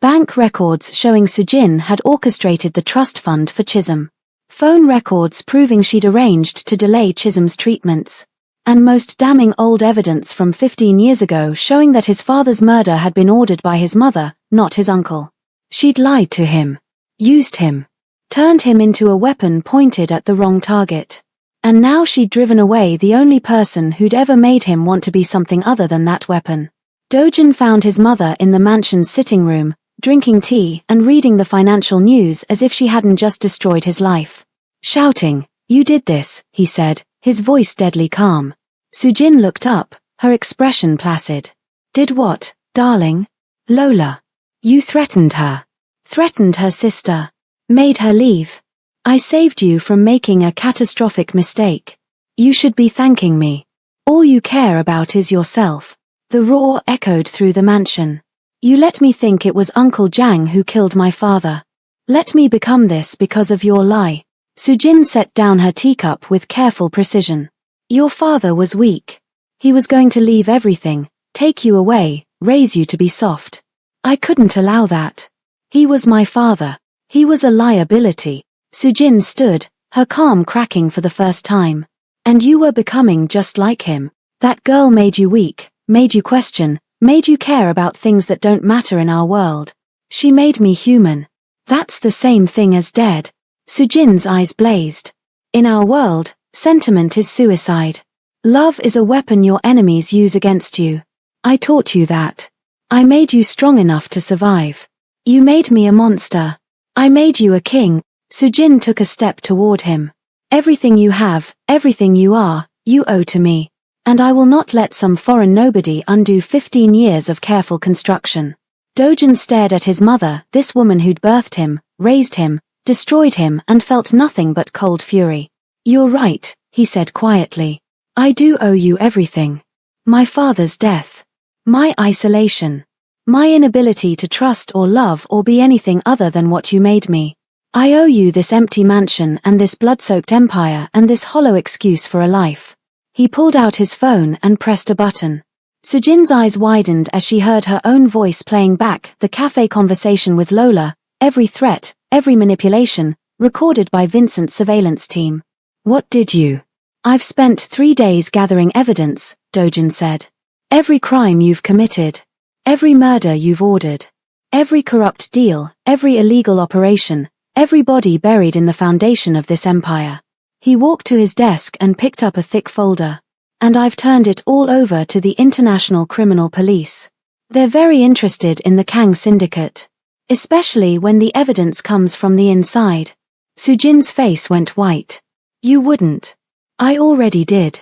Bank records showing Sujin had orchestrated the trust fund for Chisholm. Phone records proving she'd arranged to delay Chisholm's treatments. And most damning old evidence from 15 years ago showing that his father's murder had been ordered by his mother, not his uncle. She'd lied to him. Used him. Turned him into a weapon pointed at the wrong target. And now she'd driven away the only person who'd ever made him want to be something other than that weapon. Dojin found his mother in the mansion's sitting room, drinking tea and reading the financial news as if she hadn't just destroyed his life. Shouting, "You did this," he said, his voice deadly calm. Sujin looked up, her expression placid. "Did what, darling?" "Lola. You threatened her. Threatened her sister. Made her leave. I saved you from making a catastrophic mistake. You should be thanking me. All you care about is yourself." The roar echoed through the mansion. "You let me think it was Uncle Jang who killed my father. Let me become this because of your lie." Sujin set down her teacup with careful precision. "Your father was weak. He was going to leave everything, take you away, raise you to be soft. I couldn't allow that. He was my father. He was a liability." Sujin stood, her calm cracking for the first time. "And you were becoming just like him. That girl made you weak, made you question, made you care about things that don't matter in our world. She made me human. That's the same thing as dead." Sujin's eyes blazed. "In our world, sentiment is suicide. Love is a weapon your enemies use against you. I taught you that. I made you strong enough to survive. You made me a monster. I made you a king." Sujin took a step toward him. "Everything you have, everything you are, you owe to me. And I will not let some foreign nobody undo 15 years of careful construction." Dojin stared at his mother, this woman who'd birthed him, raised him, destroyed him and felt nothing but cold fury. "You're right," he said quietly. "I do owe you everything. My father's death. My isolation. My inability to trust or love or be anything other than what you made me. I owe you this empty mansion and this blood-soaked empire and this hollow excuse for a life." He pulled out his phone and pressed a button. Sujin's eyes widened as she heard her own voice playing back the cafe conversation with Lola, every threat, every manipulation, recorded by Vincent's surveillance team. "What did you?" "I've spent 3 days gathering evidence," Dojin said. "Every crime you've committed. Every murder you've ordered. Every corrupt deal, every illegal operation. Every body buried in the foundation of this empire." He walked to his desk and picked up a thick folder. "And I've turned it all over to the International Criminal Police. They're very interested in the Kang Syndicate. Especially when the evidence comes from the inside." Sujin's face went white. "You wouldn't." "I already did.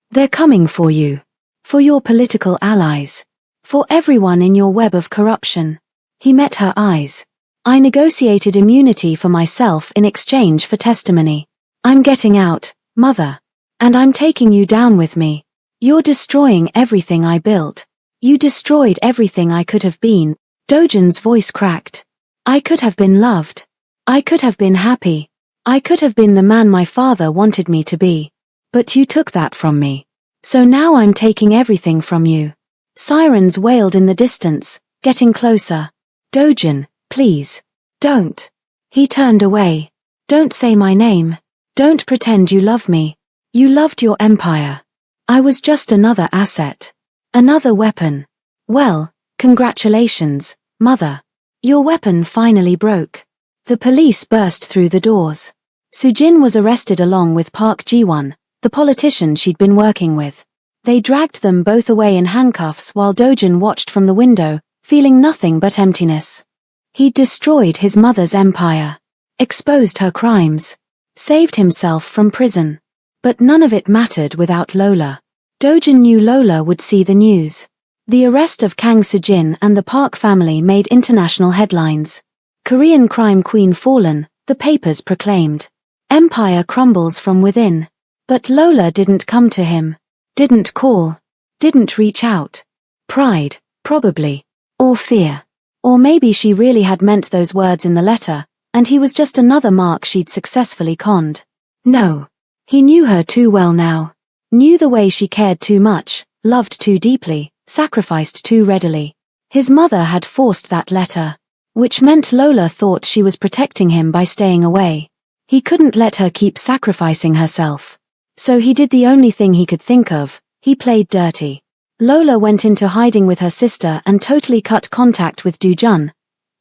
They're coming for you. For your political allies. For everyone in your web of corruption." He met her eyes. "I negotiated immunity for myself in exchange for testimony. I'm getting out, Mother. And I'm taking you down with me. You're destroying everything I built. You destroyed everything I could have been." Dojin's voice cracked. "I could have been loved. I could have been happy. I could have been the man my father wanted me to be. But you took that from me. So now I'm taking everything from you." Sirens wailed in the distance, getting closer. "Dojin, please. Don't." He turned away. "Don't say my name. Don't pretend you love me. You loved your empire. I was just another asset. Another weapon. Well, congratulations, Mother. Your weapon finally broke." The police burst through the doors. Sujin was arrested along with Park Ji-won, the politician she'd been working with. They dragged them both away in handcuffs while Dojin watched from the window, feeling nothing but emptiness. He'd destroyed his mother's empire, exposed her crimes, saved himself from prison. But none of it mattered without Lola. Dojin knew Lola would see the news. The arrest of Kang Sejin and the Park family made international headlines. Korean crime queen fallen, the papers proclaimed. Empire crumbles from within. But Lola didn't come to him. Didn't call. Didn't reach out. Pride, probably. Or fear. Or maybe she really had meant those words in the letter, and he was just another mark she'd successfully conned. No. He knew her too well now. Knew the way she cared too much, loved too deeply, sacrificed too readily. His mother had forced that letter. Which meant Lola thought she was protecting him by staying away. He couldn't let her keep sacrificing herself. So he did the only thing he could think of. He played dirty. Lola went into hiding with her sister and totally cut contact with Dojin.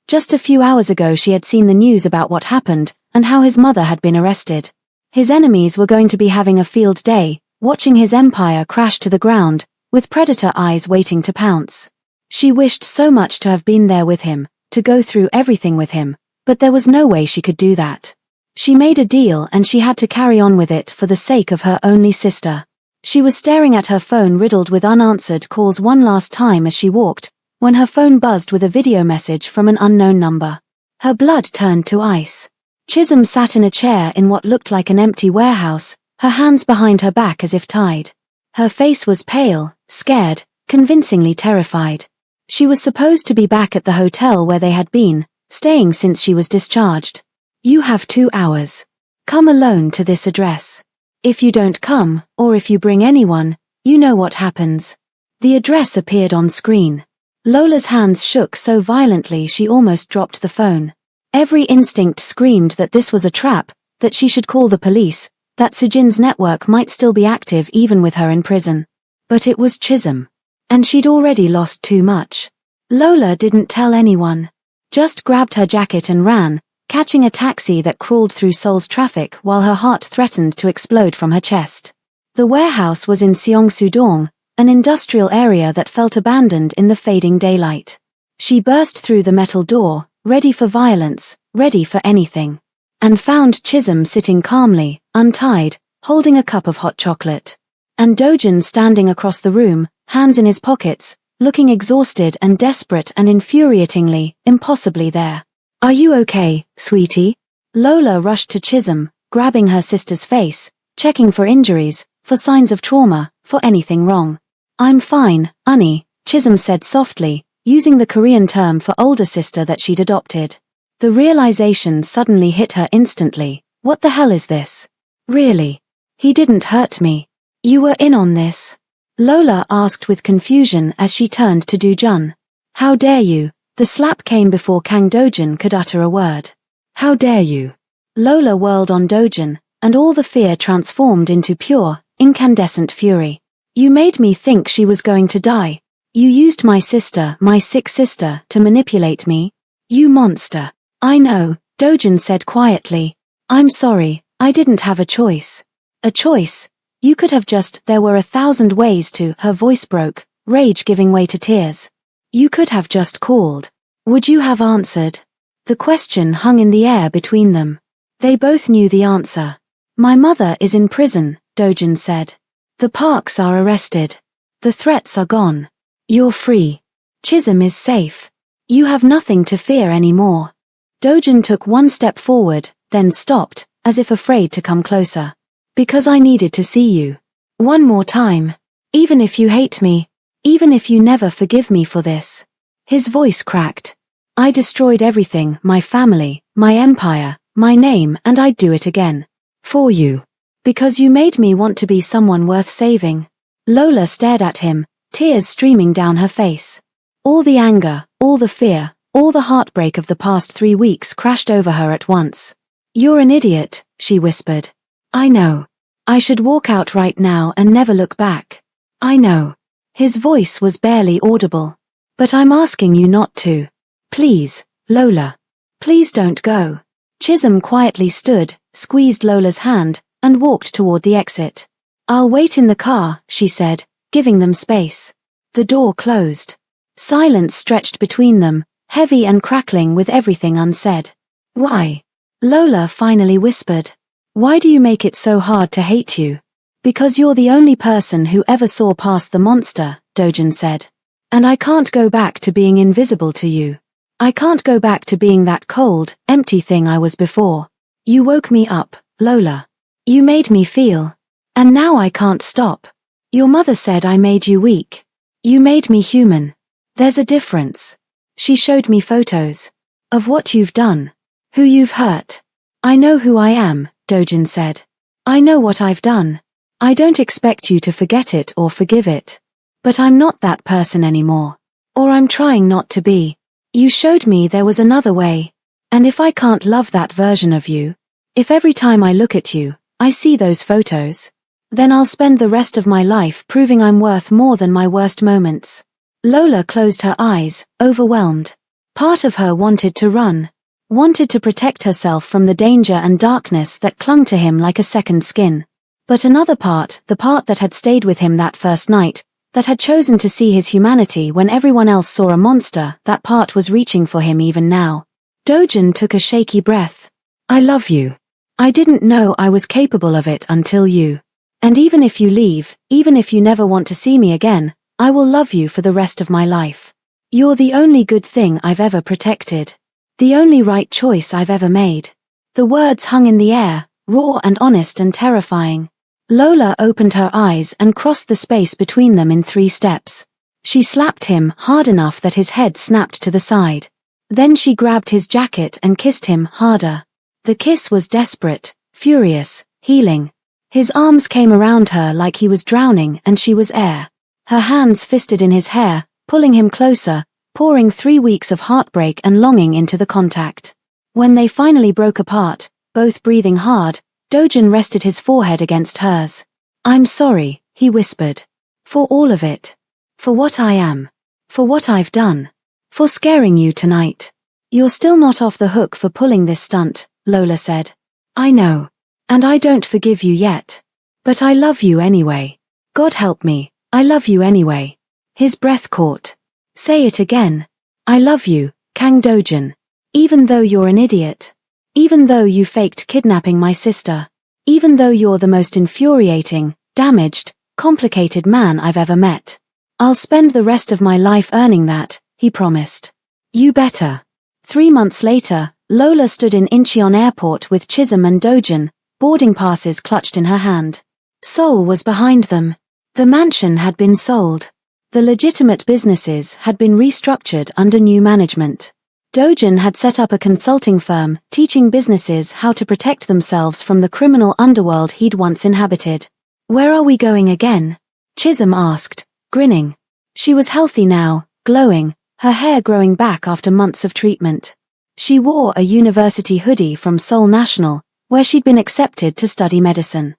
Just a few hours ago she had seen the news about what happened and how his mother had been arrested. His enemies were going to be having a field day, watching his empire crash to the ground, with predator eyes waiting to pounce. She wished so much to have been there with him, to go through everything with him, but there was no way she could do that. She made a deal and she had to carry on with it for the sake of her only sister. She was staring at her phone riddled with unanswered calls one last time as she walked, when her phone buzzed with a video message from an unknown number. Her blood turned to ice. Chisholm sat in a chair in what looked like an empty warehouse, her hands behind her back as if tied. Her face was pale, scared, convincingly terrified. She was supposed to be back at the hotel where they had been, staying since she was discharged. You have 2 hours. Come alone to this address. If you don't come, or if you bring anyone, you know what happens. The address appeared on screen. Lola's hands shook so violently she almost dropped the phone. Every instinct screamed that this was a trap, that she should call the police, that Sejin's network might still be active even with her in prison. But it was Chisholm. And she'd already lost too much. Lola didn't tell anyone. Just grabbed her jacket and ran, catching a taxi that crawled through Seoul's traffic while her heart threatened to explode from her chest. The warehouse was in Seongsu-dong, an industrial area that felt abandoned in the fading daylight. She burst through the metal door, ready for violence, ready for anything. And found Chisholm sitting calmly, untied, holding a cup of hot chocolate. And Dojin standing across the room, hands in his pockets, looking exhausted and desperate and infuriatingly, impossibly there. Are you okay, sweetie? Lola rushed to Chisholm, grabbing her sister's face, checking for injuries, for signs of trauma, for anything wrong. I'm fine, Unnie, Chisholm said softly, using the Korean term for older sister that she'd adopted. The realization suddenly hit her instantly. What the hell is this? Really? He didn't hurt me. You were in on this? Lola asked with confusion as she turned to Dojin. How dare you? The slap came before Kang Dojin could utter a word. How dare you? Lola whirled on Dojin, and all the fear transformed into pure, incandescent fury. You made me think she was going to die. You used my sister, my sick sister, to manipulate me. You monster. I know, Dojin said quietly. I'm sorry, I didn't have a choice. A choice? You could have just, there were 1,000 ways to, her voice broke, rage giving way to tears. You could have just called. Would you have answered? The question hung in the air between them. They both knew the answer. My mother is in prison, Dojin said. The Parks are arrested. The threats are gone. You're free. Chisholm is safe. You have nothing to fear anymore. Dojin took one step forward, then stopped, as if afraid to come closer. Because I needed to see you. One more time. Even if you hate me. Even if you never forgive me for this. His voice cracked. I destroyed everything, my family, my empire, my name, and I'd do it again. For you. Because you made me want to be someone worth saving. Lola stared at him, tears streaming down her face. All the anger, all the fear, all the heartbreak of the past 3 weeks crashed over her at once. You're an idiot, she whispered. I know. I should walk out right now and never look back. I know. His voice was barely audible. But I'm asking you not to. Please, Lola. Please don't go. Chisholm quietly stood, squeezed Lola's hand, and walked toward the exit. I'll wait in the car, she said, giving them space. The door closed. Silence stretched between them, heavy and crackling with everything unsaid. Why? Lola finally whispered. Why do you make it so hard to hate you? Because you're the only person who ever saw past the monster, Dojin said. And I can't go back to being invisible to you. I can't go back to being that cold, empty thing I was before. You woke me up, Lola. You made me feel. And now I can't stop. Your mother said I made you weak. You made me human. There's a difference. She showed me photos. Of what you've done. Who you've hurt. I know who I am, Dojin said. I know what I've done. I don't expect you to forget it or forgive it. But I'm not that person anymore. Or I'm trying not to be. You showed me there was another way. And if I can't love that version of you, if every time I look at you, I see those photos, then I'll spend the rest of my life proving I'm worth more than my worst moments. Lola closed her eyes, overwhelmed. Part of her wanted to run. Wanted to protect herself from the danger and darkness that clung to him like a second skin. But another part, the part that had stayed with him that first night, that had chosen to see his humanity when everyone else saw a monster, that part was reaching for him even now. Dojin took a shaky breath. I love you. I didn't know I was capable of it until you. And even if you leave, even if you never want to see me again, I will love you for the rest of my life. You're the only good thing I've ever protected. The only right choice I've ever made. The words hung in the air, raw and honest and terrifying. Lola opened her eyes and crossed the space between them in 3 steps. She slapped him hard enough that his head snapped to the side. Then she grabbed his jacket and kissed him harder. The kiss was desperate, furious, healing. His arms came around her like he was drowning and she was air. Her hands fisted in his hair, pulling him closer, pouring 3 weeks of heartbreak and longing into the contact. When they finally broke apart, both breathing hard, Dojin rested his forehead against hers. I'm sorry, he whispered. For all of it. For what I am. For what I've done. For scaring you tonight. You're still not off the hook for pulling this stunt, Lola said. I know. And I don't forgive you yet. But I love you anyway. God help me, I love you anyway. His breath caught. Say it again. I love you, Kang Dojin. Even though you're an idiot. Even though you faked kidnapping my sister. Even though you're the most infuriating, damaged, complicated man I've ever met. I'll spend the rest of my life earning that, he promised. You better. 3 months later, Lola stood in Incheon Airport with Chisholm and Dojin, boarding passes clutched in her hand. Seoul was behind them. The mansion had been sold. The legitimate businesses had been restructured under new management. Dojin had set up a consulting firm, teaching businesses how to protect themselves from the criminal underworld he'd once inhabited. Where are we going again? Chisholm asked, grinning. She was healthy now, glowing, her hair growing back after months of treatment. She wore a university hoodie from Seoul National, where she'd been accepted to study medicine.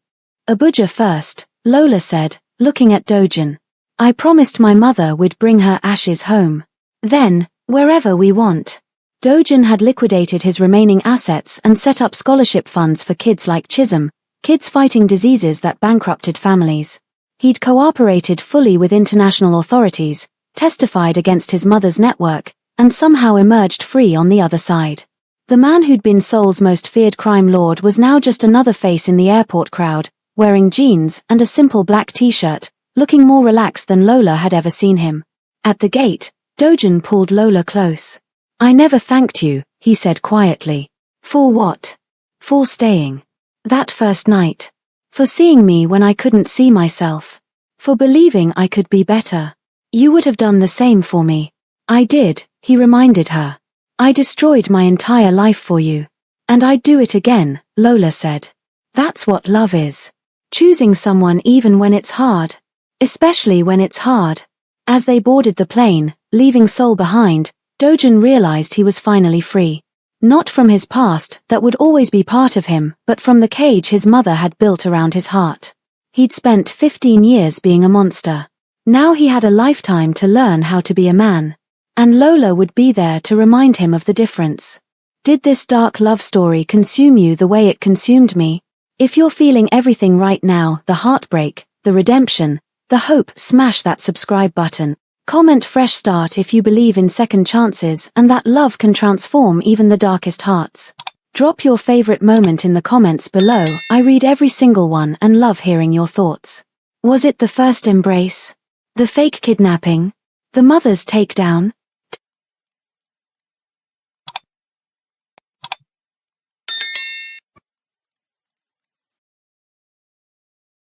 Abuja first, Lola said, looking at Dojin. I promised my mother we'd bring her ashes home. Then, wherever we want. Dojin had liquidated his remaining assets and set up scholarship funds for kids like Chisholm, kids fighting diseases that bankrupted families. He'd cooperated fully with international authorities, testified against his mother's network, and somehow emerged free on the other side. The man who'd been Seoul's most feared crime lord was now just another face in the airport crowd, wearing jeans and a simple black t-shirt, looking more relaxed than Lola had ever seen him. At the gate, Dojin pulled Lola close. I never thanked you, he said quietly. For what? For staying. That first night. For seeing me when I couldn't see myself. For believing I could be better. You would have done the same for me. I did, he reminded her. I destroyed my entire life for you. And I'd do it again, Lola said. That's what love is. Choosing someone even when it's hard. Especially when it's hard. As they boarded the plane, leaving Seoul behind, Dojin realized he was finally free. Not from his past that would always be part of him, but from the cage his mother had built around his heart. He'd spent 15 years being a monster. Now he had a lifetime to learn how to be a man. And Lola would be there to remind him of the difference. Did this dark love story consume you the way it consumed me? If you're feeling everything right now, the heartbreak, the redemption, the hope, smash that subscribe button. Comment fresh start if you believe in second chances and that love can transform even the darkest hearts. Drop your favorite moment in the comments below. I read every single one and love hearing your thoughts. Was it the first embrace? The fake kidnapping? The mother's takedown?